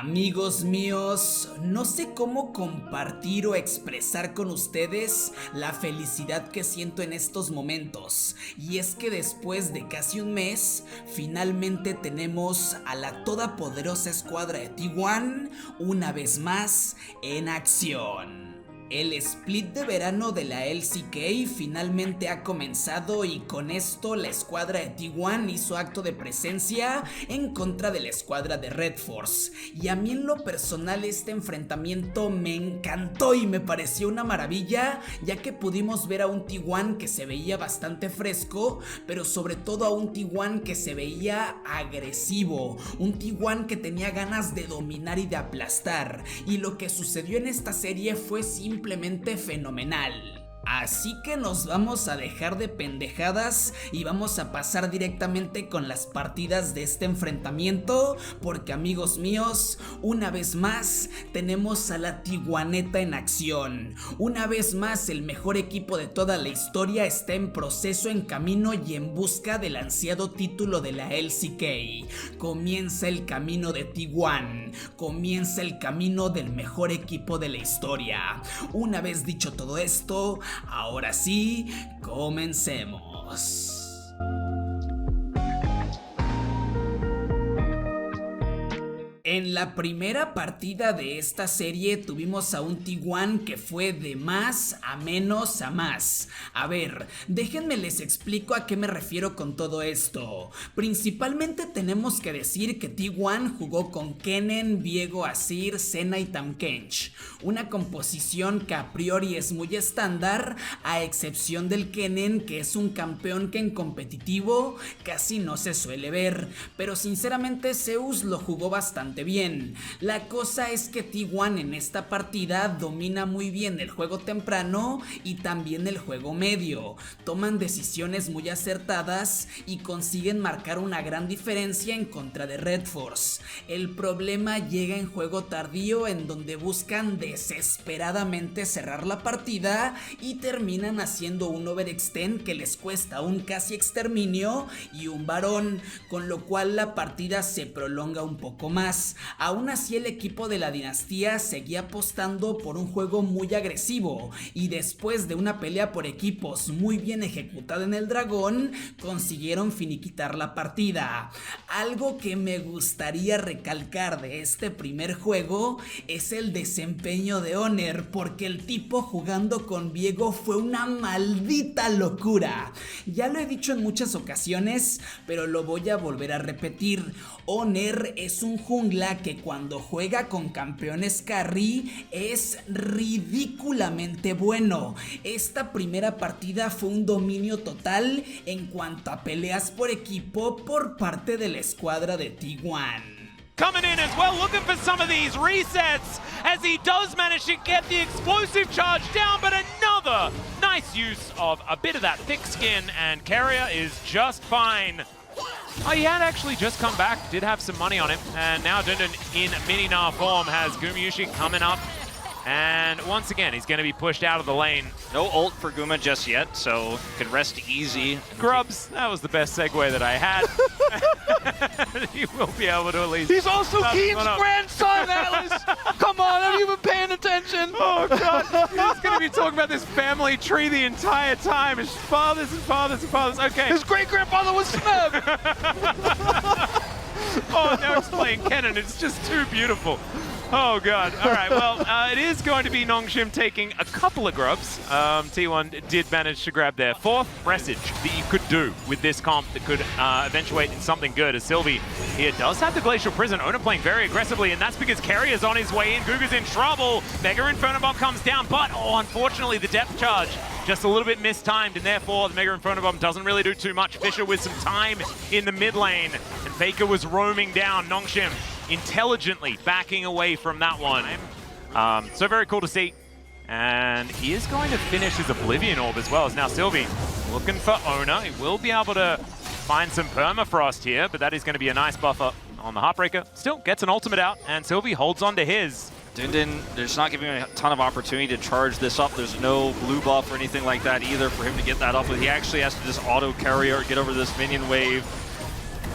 Amigos míos, no sé cómo compartir o expresar con ustedes la felicidad que siento en estos momentos. Y es que después de casi un mes, finalmente tenemos a la todopoderosa escuadra de T1 una vez más en acción. El split de verano de la LCK finalmente ha comenzado y con esto la escuadra de T1 hizo acto de presencia en contra de la escuadra de RedForce. Y a mí en lo personal este enfrentamiento me encantó y me pareció una maravilla, ya que pudimos ver a un T1 que se veía bastante fresco, pero sobre todo a un T1 que se veía agresivo, un T1 que tenía ganas de dominar y de aplastar. Y lo que sucedió en esta serie fue simplemente fenomenal. Así que nos vamos a dejar de pendejadas y vamos a pasar directamente con las partidas de este enfrentamiento, porque amigos míos, una vez más tenemos a la Tijuaneta en acción. Una vez más el mejor equipo de toda la historia está en proceso, en camino y en busca del ansiado título de la LCK. Comienza el camino de T1, comienza el camino del mejor equipo de la historia. Una vez dicho todo esto, ahora sí, comencemos. En la primera partida de esta serie tuvimos a un T1 que fue de más a menos a más. A ver, déjenme les explico a qué me refiero con todo esto. Principalmente tenemos que decir que T1 jugó con Kennen, Viego, Azir, Senna y Tahm-Kench. Una composición que a priori es muy estándar, a excepción del Kennen, que es un campeón que en competitivo casi no se suele ver. Pero sinceramente Zeus lo jugó bastante bien. La cosa es que T1 en esta partida domina muy bien el juego temprano y también el juego medio. Toman decisiones muy acertadas y consiguen marcar una gran diferencia en contra de RedForce. El problema llega en juego tardío, en donde buscan desesperadamente cerrar la partida y terminan haciendo un overextend que les cuesta un casi exterminio y un varón, con lo cual la partida se prolonga un poco más. Aún así el equipo de la dinastía seguía apostando por un juego muy agresivo y después de una pelea por equipos muy bien ejecutada en el dragón, consiguieron finiquitar la partida. Algo que me gustaría recalcar de este primer juego es el desempeño de Oner, porque el tipo jugando con Viego fue una maldita locura. Ya lo he dicho en muchas ocasiones, pero lo voy a volver a repetir. Oner es un jungla que cuando juega con campeones carry es ridículamente bueno. Esta primera partida fue un dominio total en cuanto a peleas por equipo por parte de la escuadra de T1. Coming in as well, looking for some of these resets as he does manage to get the explosive charge down, but another nice use of a bit of that thick skin, and Carrier is just fine. Oh, he had actually just come back, did have some money on him, and now Dundun in mini-Gnar form has Gumyushi coming up, and once again he's going to be pushed out of the lane. No ult for Guma just yet, so can rest easy. Grubs, that was the best segue that I had. He will be able to at least... He's also Keen's grandson, Atlas! Come on, have you been paying attention? Oh god, he's going to be talking about this family tree the entire time. His fathers and fathers and fathers, okay. His great-grandfather was Smeb! Oh, now he's playing Kennen, it's just too beautiful. Oh god, alright, well, it is going to be Nongshim taking a couple of grubs. T1 did manage to grab their fourth presage that you could do with this comp that could eventuate in something good, as Sylvie here does have the Glacial Prison. Oner playing very aggressively, and that's because Carrier's on his way in. Guga's in trouble. Mega Inferno Bomb comes down, but unfortunately the depth charge just a little bit mistimed, and therefore the Mega Inferno Bomb doesn't really do too much. Fisher with some time in the mid lane, and Faker was roaming down. Nongshim intelligently backing away from that one. So very cool to see. And he is going to finish his Oblivion Orb as well, as now Sylvie looking for Oner. He will be able to find some Permafrost here, but that is going to be a nice buffer on the Heartbreaker. Still gets an ultimate out, and Sylvie holds on to his. Dundun, there's not giving him a ton of opportunity to charge this up. There's no blue buff or anything like that either for him to get that up with. He actually has to just auto carry or get over this minion wave.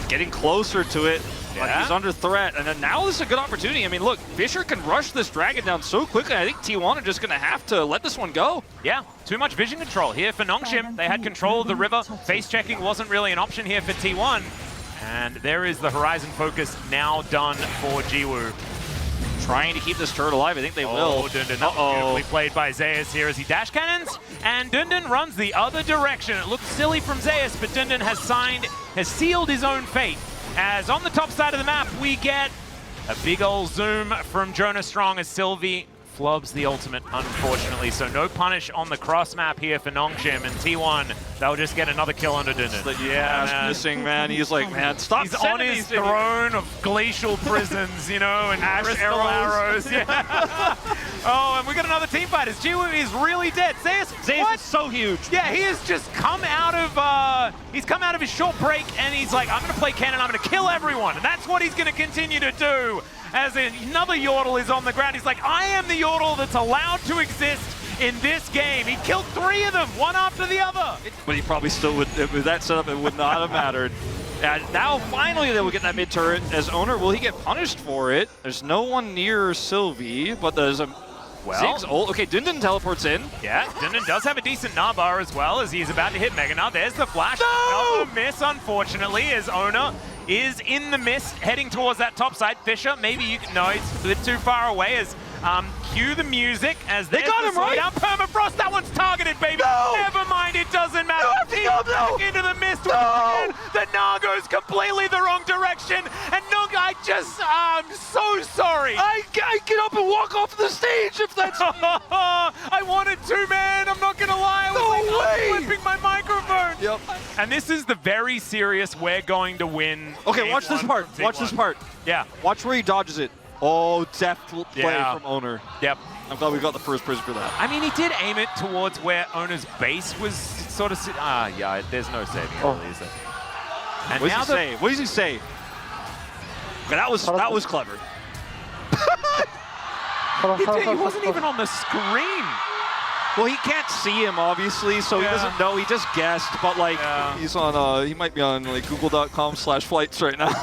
getting closer to it. But Yeah. he's under threat, and then now this is a good opportunity. I mean, look, Fisher can rush this dragon down so quickly. I think T1 are just going to have to let this one go. Yeah, too much vision control here for Nongshim. They had control of the river. Face checking wasn't really an option here for T1. And there is the Horizon focus now done for Jiwoo. Trying to keep this turret alive. I think they will. Oh, Dundun, that was beautifully played by Zeus here as he dash cannons, and Dundun runs the other direction. It looks silly from Zeus, but Dundun has sealed his own fate. As on the top side of the map, we get a big ol' zoom from Jonah Strong as Sylvie flubs the ultimate, unfortunately. So no punish on the cross map here for Nongshim, and T1, they'll just get another kill under Dundun. Yeah, man. Missing, man. He's like, man, stop. He's on his throne of glacial prisons, you know, and crystal arrows. Yeah. Oh, and we got another team fight as Jiwoo is really dead. Zeus is so huge. Yeah, he has just come out of his short break, and he's like, I'm gonna play cannon, I'm gonna kill everyone, and that's what he's gonna continue to do. As another Yordle is on the ground, he's like, I am the Yordle that's allowed to exist in this game. He killed 3 of them, one after the other. But he probably still would, with that setup, it would not have mattered. And now, finally, they will get that mid-turret. As Oner, will he get punished for it? There's no one near Sylvie, but there's a... Ziggs ult. Okay, Dundun teleports in. Yeah, Dundun does have a decent Nabar as well, as he's about to hit Mega Gnar. There's the flash. No! Another miss, unfortunately, as Oner is in the mist, heading towards that top side. Fisher, maybe you can... No, he's a bit too far away as... cue the music as they got him right. Down Permafrost, that one's targeted, baby. No! Never mind, it doesn't matter. He's back into the mist once again. The Gnar goes completely the wrong direction, and I'm so sorry. I get up and walk off the stage if that's me. I wanted to, man. I'm not gonna lie. I was flipping my microphone. Yep. And this is the very serious. We're going to win. Okay, watch this part. Watch this part. Yeah. Watch where he dodges it. Oh, deft play Yeah. from Oner. Yep. I'm glad we got the first prison for that. I mean, he did aim it towards where Oner's base was sort of... yeah, there's no saving it, really, is there? And What does he say? What does he say? Okay, that was clever. He wasn't even on the screen. Well, he can't see him, obviously, so he doesn't know. He just guessed, but like, he's on. He might be on like Google.com/flights right now.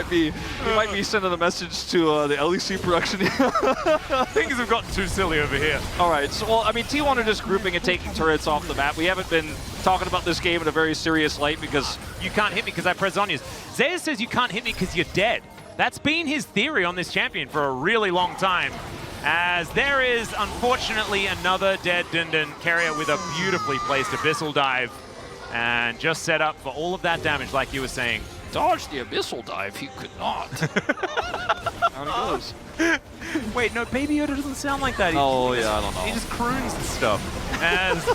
He might be sending a message to the LEC production. Things have gotten too silly over here. All right, so well, I mean, T1 are just grouping and taking turrets off the map. We haven't been talking about this game in a very serious light because you can't hit me because I press Zhonya's. Zeus says you can't hit me because you're dead. That's been his theory on this champion for a really long time. As there is, unfortunately, another dead Dundun carrier with a beautifully placed Abyssal Dive. And just set up for all of that damage, like you were saying. dodge the Abyssal Dive, he could not. How it goes. Wait, no, Baby Yoda doesn't sound like that. I don't know. He just croons and stuff. As...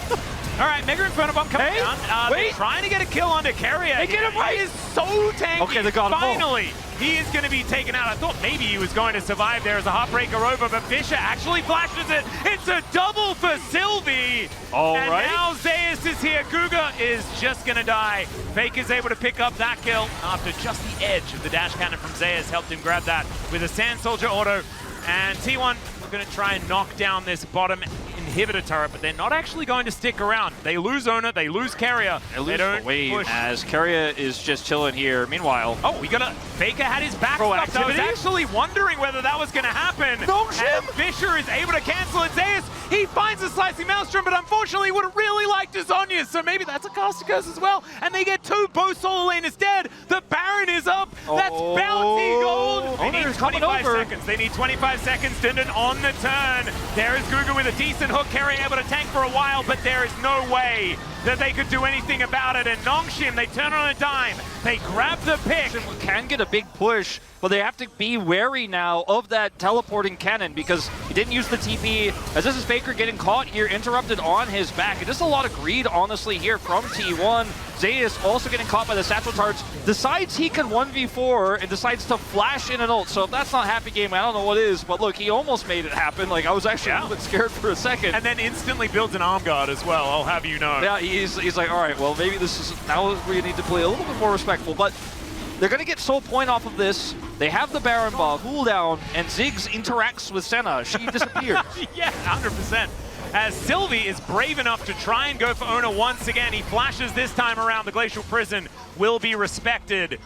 All right, Mega Inferno Bomb coming down. They're trying to get a kill onto Carrier. They get him right. He is so tanky. Okay, they got him. Finally, he is going to be taken out. I thought maybe he was going to survive there as a Heartbreaker over, but Fisher actually flashes it. It's a double for Sylvie. And now Zeus is here. Guga is just going to die. Faker is able to pick up that kill after just the edge of the dash cannon from Zeus helped him grab that with a Sand Soldier auto. And T1 are going to try and knock down this bottom inhibitor turret, but they're not actually going to stick around. They lose Oner, they lose Carrier. They don't push. As Carrier is just chilling here. Meanwhile, we got a Faker had his back stopped. I was actually wondering whether that was going to happen. And Fisher is able to cancel it. Zeus, he finds a slicing maelstrom, but unfortunately would have really liked his Zhonya's, so maybe that's a caster curse as well. And they get two. Both solo lane is dead. The Baron is up. That's bounty gold. They need 25 seconds. They need 25 seconds. Dundun on the turn. There is Guga with a decent hook. Carrier able to tank for a while, but there is no way that they could do anything about it. And Nongshim, they turn on a dime. They grab the pick. Can get a big push, but they have to be wary now of that teleporting cannon because he didn't use the TP. As this is Faker getting caught here, interrupted on his back. And just a lot of greed, honestly, here from T1. Zeus also getting caught by the satchel tarts. Decides he can 1v4 and decides to flash in an ult. So if that's not happy game, I don't know what is. But look, he almost made it happen. Like, I was actually a little bit scared for a second. And then instantly builds an arm guard as well, I'll have you know. Yeah, he's like, all right, well, maybe this is now we need to play a little bit more respectful. But they're going to get soul point off of this. They have the Baron Ball, cooldown, and Ziggs interacts with Senna. She disappears. Yeah, 100%. as Sylvie is brave enough to try and go for Oner once again. He flashes this time around. The Glacial Prison will be respected.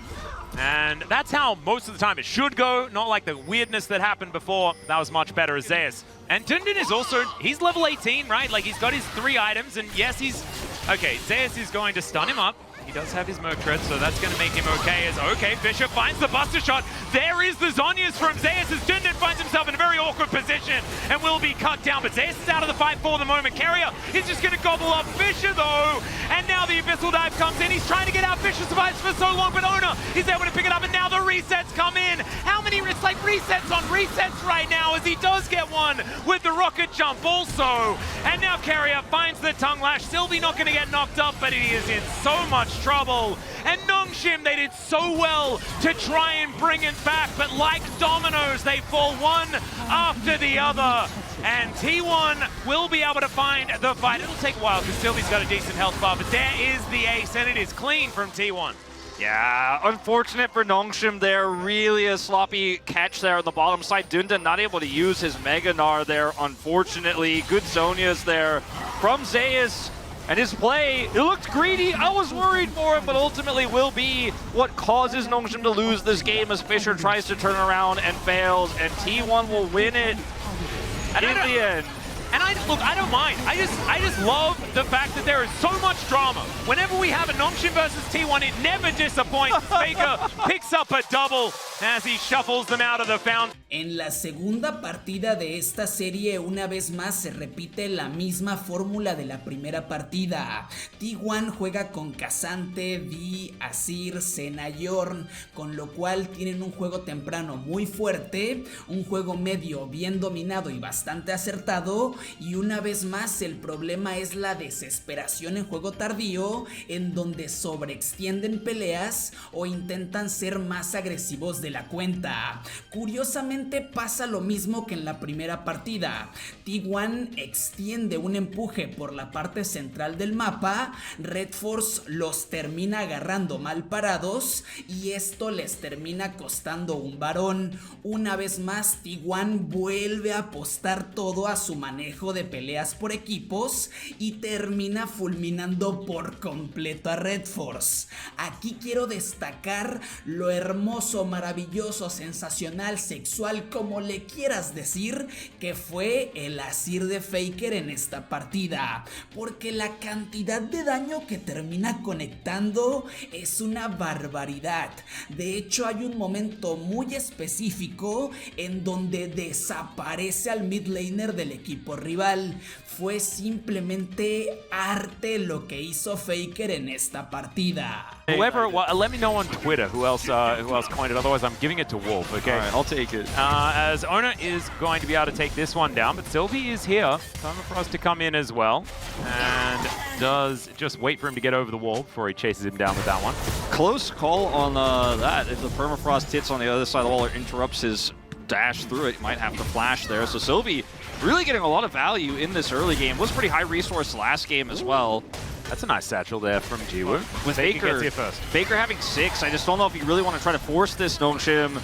And that's how most of the time it should go, not like the weirdness that happened before. That was much better as Zeus. And Dundun is also, he's level 18, right? Like, he's got his 3 items, and yes, he's... Okay, Zeus is going to stun him up. He does have his Merc Tread, so that's going to make him okay. As okay, Bishop finds the Buster Shot. There is the Zhonya's from Zeus as Dundun finds himself in a very awkward position and will be cut down. But Zeus is out of the fight for the moment. Carrier is just going to gobble up Fisher, though. And now the Abyssal Dive comes in. He's trying to get out. Fisher survives for so long, but Oner is able to pick it up, and now the resets come in. How many? It's like resets on resets right now as he does get one with the rocket jump also. And now Carrier finds the tongue lash. Sylvie not going to get knocked up, but he is in so much trouble. And Nongshim, they did so well to try and bring it back, but like dominoes, they fall one after the other. And T1 will be able to find the fight. It'll take a while because Sylvie's got a decent health bar, but there is the ace, and it is clean from T1. Yeah, unfortunate for Nongshim there. Really a sloppy catch there on the bottom side. Dundun not able to use his Mega Gnar there, unfortunately. Good Zhonya's there from Zeus. And his play, it looked greedy. I was worried for him, but ultimately will be what causes Nongshim to lose this game as Fisher tries to turn around and fails, and T1 will win it in the end. And I don't mind. I just love the fact that there is so much drama. Whenever we have a Nongshim versus T1, it never disappoints. Faker picks up a double as he shuffles them out of the fountain. En la segunda partida de esta serie, una vez más se repite la misma fórmula de la primera partida. T1 juega con K'Sante, Vi, Azir, Senna y Ornn, con lo cual tienen un juego temprano muy fuerte, un juego medio bien dominado y bastante acertado, y una vez más el problema es la desesperación en juego tardío, en donde sobreextienden peleas o intentan ser más agresivos de la cuenta. Curiosamente pasa lo mismo que en la primera partida. T1 extiende un empuje por la parte central del mapa, RedForce los termina agarrando mal parados y esto les termina costando un varón. Una vez más, T1 vuelve a apostar todo a su manejo de peleas por equipos y termina fulminando por completo a RedForce. Aquí quiero destacar lo hermoso, maravilloso, sensacional, sexual, como le quieras decir, que fue el Azir de Faker en esta partida, porque la cantidad de daño que termina conectando es una barbaridad. De hecho, hay un momento muy específico en donde desaparece al mid laner del equipo rival. Fue simplemente arte lo que hizo Faker en esta partida. Whoever, well, let me know on Twitter who else coined it. Otherwise, I'm giving it to Wolf. Okay, all right, I'll take it. As Oner is going to be able to take this one down, but Sylvie is here. Time for us to come in as well, and does just wait for him to get over the wall before he chases him down with that one. Close call on that. If the permafrost hits on the other side of the wall or interrupts his dash through it, might have to flash there. So Sylvie really getting a lot of value in this early game. Was pretty high resource last game as well. That's a nice satchel there from Jiwoo. With Faker gets here first. Baker having 6, I just don't know if you really want to try to force this Nongshim.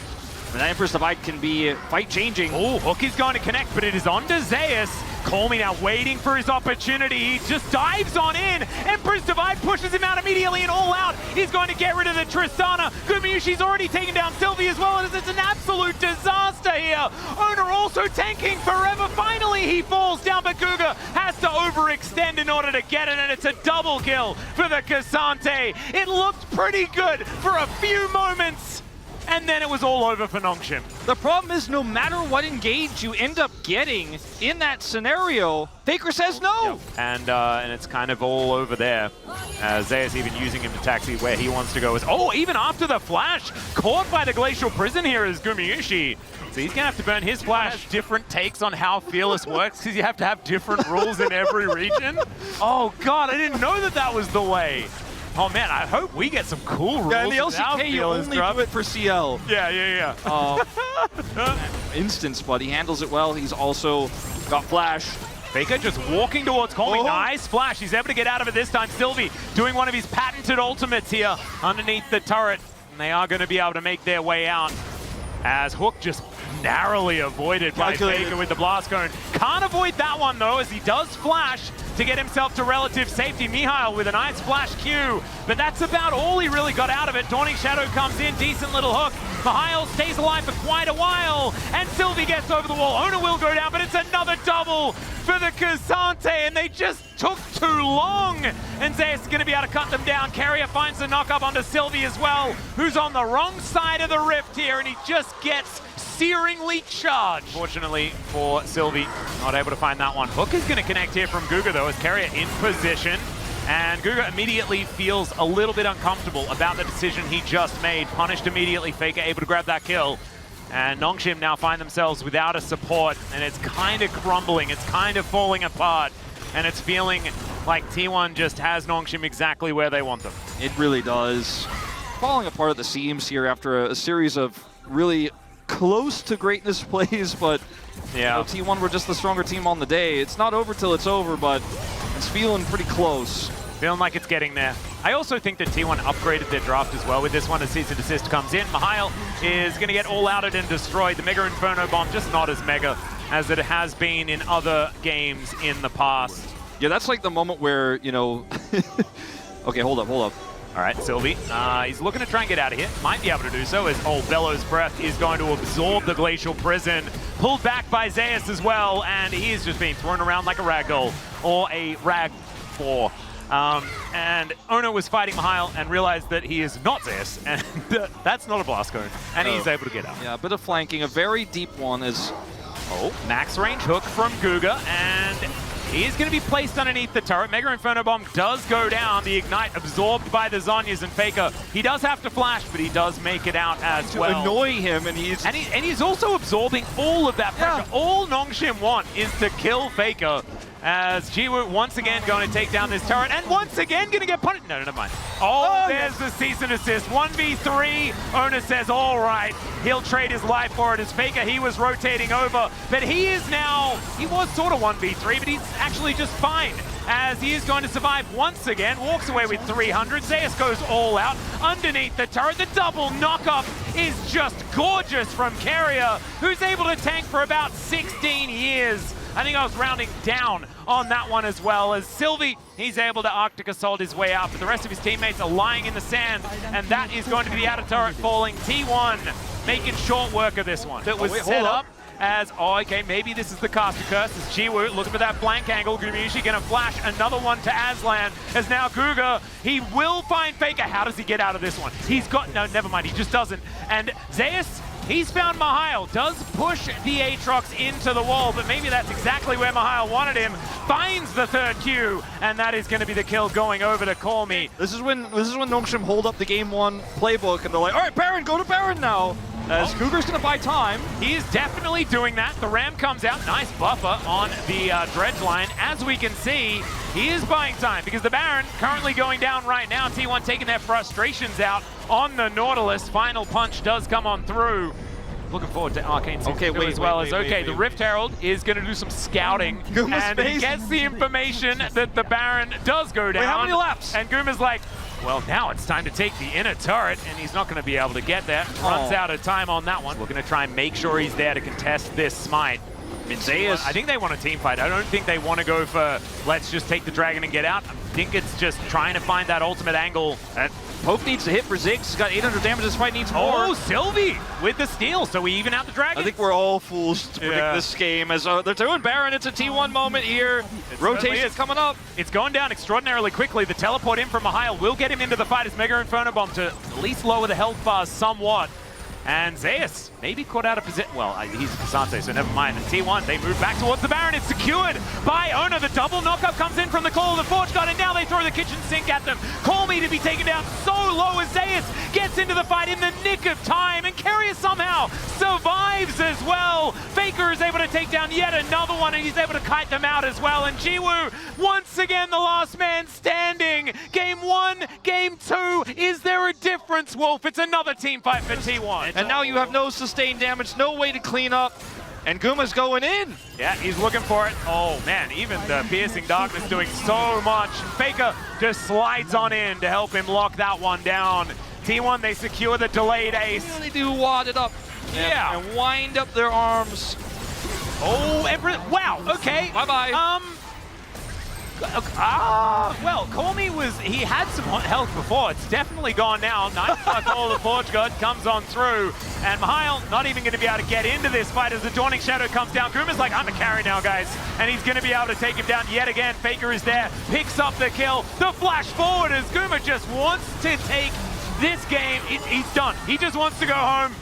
And that Emperor's Divide can be fight-changing. Oh, Hook is going to connect, but it is on to Zeus. Colmy now waiting for his opportunity. He just dives on in. Emperor's Divide pushes him out immediately and all out. He's going to get rid of the Tristana. Gumayushi's already taken down Sylvie as well, and it's an absolute disaster here. Oner also tanking forever. Finally, he falls down, but Guga has to overextend in order to get it, and it's a double kill for the K'Sante. It looked pretty good for a few moments, and then it was all over for Nongshim. The problem is no matter what engage you end up getting in that scenario, Faker says no. Yep. And it's kind of all over there. Zeus even using him to taxi where he wants to go. Oh, even after the flash, caught by the Glacial Prison here is Gumayushi. So he's going to have to burn his flash. Different takes on how Fearless works because you have to have different rules in every region. Oh God, I didn't know that that was the way. Oh man, I hope we get some cool rules. Yeah, in the LCK you only do it for CL. Yeah. Instance, but he handles it well. He's also got flash. Faker just walking towards Colmy. Nice flash. He's able to get out of it this time. Sylvie doing one of his patented ultimates here underneath the turret. And they are going to be able to make their way out. as Hook just narrowly avoided by Faker with the blast cone. Can't avoid that one though, as he does flash to get himself to relative safety. Mihail with a nice flash Q, but that's about all he really got out of it. Dawning Shadow comes in, decent little hook. Mihail stays alive for quite a while, and Sylvie gets over the wall. Oner will go down, but it's another double for the Kazante, and they just took too long. And Zeus is going to be able to cut them down. Carrier finds the knock-up onto Sylvie as well, who's on the wrong side of the rift here, and he just gets searingly charged. Fortunately for Sylvie, not able to find that one. Hook is going to connect here from Guga though, as Carrier in position. And Guga immediately feels a little bit uncomfortable about the decision he just made. Punished immediately, Faker able to grab that kill. And Nongshim now find themselves without a support, and it's kind of crumbling, it's kind of falling apart. And it's feeling like T1 just has Nongshim exactly where they want them. It really does. Falling apart at the seams here after a series of really close to greatness plays, but yeah, you know, T1 were just the stronger team on the day. It's not over till it's over, but it's feeling pretty close. Feeling like it's getting there. I also think that T1 upgraded their draft as well with this one as Cease and Desist comes in. Mihail is going to get all-outed and destroyed. The Mega Inferno Bomb just not as mega as it has been in other games in the past. Yeah, that's like the moment where, you know... Okay, hold up. All right, Sylvie, he's looking to try and get out of here. Might be able to do so as Bellows Breath is going to absorb the Glacial Prison. Pulled back by Zeus as well, and he is just being thrown around like a ragdoll, or a rag 4. And Oner was fighting Mihail and realized that he is not Zeus, and that's not a blast cone, and he's able to get out. Yeah, a bit of flanking, a very deep one is... Oh, max range hook from Guga, and he is going to be placed underneath the turret. Mega Inferno Bomb does go down. The Ignite absorbed by the Zhonyas and Faker. He does have to flash, but he does make it out as well. To annoy him, and he's... And he's also absorbing all of that pressure. Yeah. All Nongshim want is to kill Faker, as Jiwoo once again going to take down this turret, and once again going to get punished. No, never mind. Oh, there's the cease and desist. 1v3. Oner says, all right, he'll trade his life for it. As Faker, he was rotating over, but he is now, he was sort of 1v3, but he's actually just fine, as he is going to survive once again. Walks away with 300. Zeus goes all out underneath the turret. The double knock-up is just gorgeous from Carrier, who's able to tank for about 16 years. I think I was rounding down on that one as well, as Sylvie, he's able to Arctic Assault his way out, but the rest of his teammates are lying in the sand, and that is going to be the outer turret falling. T1 making short work of this one. That was set up as, oh, okay, maybe this is the caster curse, as Jiwoo looking for that flank angle. Gumiushi gonna flash another one to Aslan, as now Guga, he will find Faker. How does he get out of this one? He's got, no, never mind, he just doesn't. And Zeus, he's found Mihail, does push the Aatrox into the wall, but maybe that's exactly where Mihail wanted him. Finds the third Q, and that is going to be the kill going over to Call Me. This is when Nongshim hold up the game one playbook, and they're like, all right, Baron, go to Baron now. As Cougar's going to buy time. He is definitely doing that. The Ram comes out. Nice buffer on the dredge line. As we can see, he is buying time because the Baron currently going down right now. T1 taking their frustrations out on the Nautilus. Final punch does come on through. Looking forward to Arcane Season 2 as well. The Rift Herald is going to do some scouting, and he gets the information that the Baron does go down. Wait, how many laps? And Guma's like, well, now it's time to take the inner turret, and he's not going to be able to get there. Runs out of time on that one. We're going to try and make sure he's there to contest this smite. Zeus. I think they want a team fight. I don't think they want to go for, let's just take the dragon and get out. I think it's just trying to find that ultimate angle. Poke needs to hit for Ziggs. He's got 800 damage. This fight needs more. Oh, Sylvie with the steal. So we even out the dragon. I think we're all fools to predict this game. As they're doing Baron, it's a T1 moment here. Rotation coming up. It's going down extraordinarily quickly. The teleport in from Mihail will get him into the fight as Mega Inferno Bomb to at least lower the health bars somewhat. And Zeus maybe caught out of position. Well, he's Kasante, so never mind. And T1, they move back towards the Baron. It's secured by Oner. The double knockup comes in from the Call of the Forge God, and now they throw the kitchen sink at them. Call Me to be taken down so low as Zeus gets into the fight in the nick of time, and Carrier somehow survives as well. Faker is able to take down yet another one, and he's able to kite them out as well. And Jiwoo, once again, the last man standing. Game 1, Game 2. Is there a difference, Wolf? It's another team fight for T1. And now you have no sustained damage, no way to clean up, and Guma's going in. Yeah, he's looking for it. Oh man, even the Piercing Darkness doing so much. Faker just slides on in to help him lock that one down. T1, they secure the delayed ace. They really do wad it up. Yeah. And wind up their arms. Oh, wow, okay. Bye-bye. Well, Cormy he had some health before. It's definitely gone now. Nice call the Forge God comes on through. And Mihail not even going to be able to get into this fight as the Dawning Shadow comes down. Guma's like, I'm a carry now, guys. And he's going to be able to take him down yet again. Faker is there, picks up the kill. The flash forward as Guma just wants to take this game. He's done. He just wants to go home.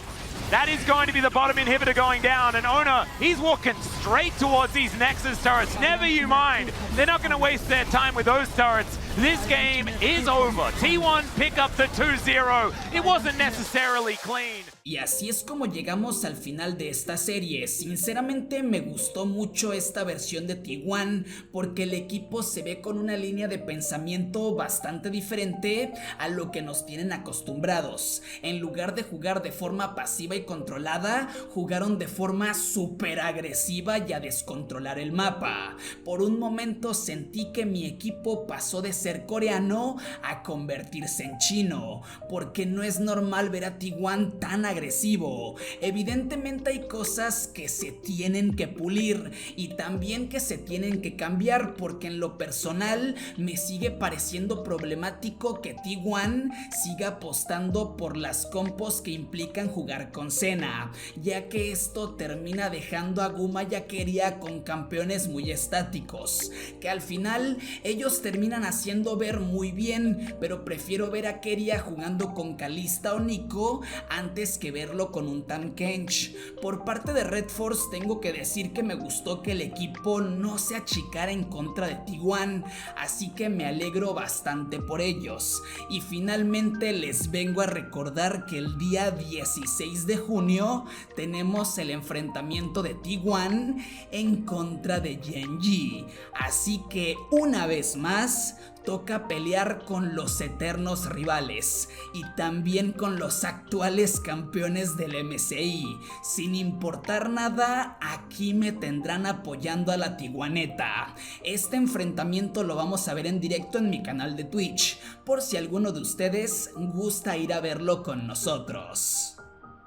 That is going to be the bottom inhibitor going down, and Oner, he's walking straight towards these Nexus turrets. Never you mind. They're not going to waste their time with those turrets. This game is over. T1 pick up the 2-0. It wasn't necessarily clean. Y así es como llegamos al final de esta serie. Sinceramente me gustó mucho esta versión de T1 porque el equipo se ve con una línea de pensamiento bastante diferente a lo que nos tienen acostumbrados. En lugar de jugar de forma pasiva y controlada, jugaron de forma súper agresiva y a descontrolar el mapa. Por un momento sentí que mi equipo pasó de ser coreano a convertirse en chino, porque no es normal ver a T1 tan agresivo. Evidentemente hay cosas que se tienen que pulir y también que se tienen que cambiar, porque en lo personal me sigue pareciendo problemático que T1 siga apostando por las compos que implican jugar con Senna, ya que esto termina dejando a Guma y a Keria con campeones muy estáticos, que al final ellos terminan haciendo ver muy bien, pero prefiero ver a Keria jugando con Kalista o Nico antes que verlo con un Tankkench. Por parte de RedForce tengo que decir que me gustó que el equipo no se achicara en contra de T1, así que me alegro bastante por ellos. Y finalmente les vengo a recordar que el día 16 de junio tenemos el enfrentamiento de T1 en contra de Genji, así que una vez más toca pelear con los eternos rivales y también con los actuales campeones del MSI. Sin importar nada, aquí me tendrán apoyando a la tiguaneta. Este enfrentamiento lo vamos a ver en directo en mi canal de Twitch, por si alguno de ustedes gusta ir a verlo con nosotros.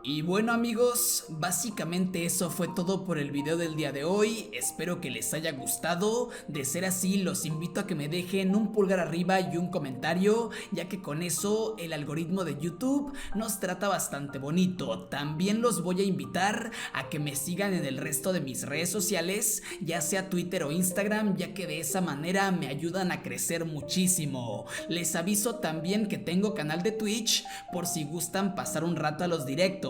Y bueno amigos, básicamente eso fue todo por el video del día de hoy. Espero que les haya gustado. De ser así, los invito a que me dejen un pulgar arriba y un comentario, ya que con eso el algoritmo de YouTube nos trata bastante bonito. También los voy a invitar a que me sigan en el resto de mis redes sociales, ya sea Twitter o Instagram, ya que de esa manera me ayudan a crecer muchísimo. Les aviso también que tengo canal de Twitch por si gustan pasar un rato a los directos.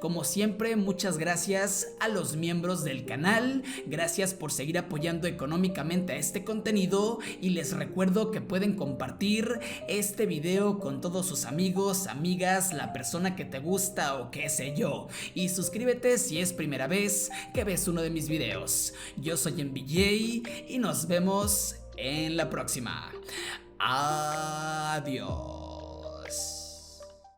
Como siempre, muchas gracias a los miembros del canal, gracias por seguir apoyando económicamente a este contenido y les recuerdo que pueden compartir este video con todos sus amigos, amigas, la persona que te gusta o qué sé yo. Y suscríbete si es primera vez que ves uno de mis videos. Yo soy embeejay y nos vemos en la próxima. Adiós.